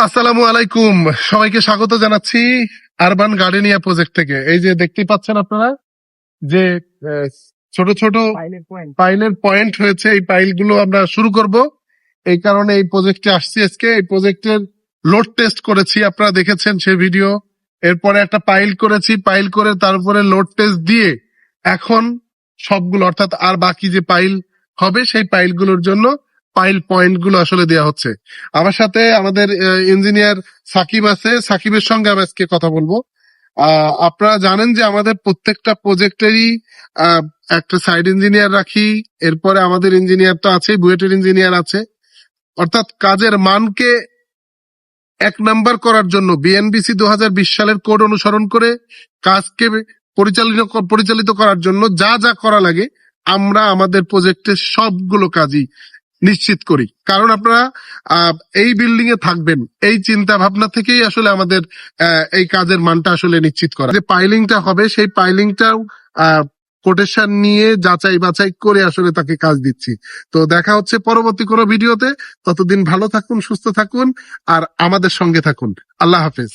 আসসালামু আলাইকুম, সবাইকে স্বাগত জানাচ্ছি আরবান গার্ডেনিয়া প্রজেক্ট থেকে। এই যে দেখতে পাচ্ছেন আপনারা যে আহ, ছোট ছোট পাইলের পয়েন্ট হয়েছে, এই পাইল গুলো আমরা শুরু করব। এই কারণে এই প্রজেক্টে আসছি আজকে। এই প্রজেক্টের লোড টেস্ট করেছি, আপনারা দেখেছেন সে ভিডিও। এরপরে একটা পাইল করেছি, পাইল করে তারপরে লোড টেস্ট দিয়ে এখন সবগুলো অর্থাৎ আর বাকি যে পাইল হবে সেই পাইল গুলোর জন্য পাইল পয়েন্ট গুলো আসলে দেওয়া হচ্ছে। আমার সাথে আমাদের ইঞ্জিনিয়ার সাকিব আছে, সাকিবের সঙ্গে আমি আজকে কথা বলবো। আপনারা জানেন যে আমাদের প্রত্যেকটা প্রজেক্টেরই একটা সাইড ইঞ্জিনিয়ার রাখি, এরপরে আমাদের ইঞ্জিনিয়ার তো আছে, বুয়েটের ইঞ্জিনিয়ার আছে। অর্থাৎ কাজের মানকে 1 নাম্বার করার জন্য বিএনবিসি 2020 সালের কোড অনুসরণ করে কাজকে পরিচালিত করার জন্য যা যা করা লাগে আমরা আমাদের প্রজেক্টের সবগুলো কাজই নিশ্চিত করি। কারণ আপনারা এই বিল্ডিং এ থাকবেন, এই চিন্তা ভাবনা থেকেই আসলে আমাদের এই কাজের মানটা আসলে নিশ্চিত করা। যে পাইলিংটা হবে সেই পাইলিংটাও কোটেশন নিয়ে যাচাই বাছাই করে আসলে তাকে কাজ দিচ্ছি। তো দেখা হচ্ছে পরবর্তী কোনো ভিডিওতে। ততদিন ভালো থাকুন, সুস্থ থাকুন আর আমাদের সঙ্গে থাকুন। আল্লাহ হাফেজ।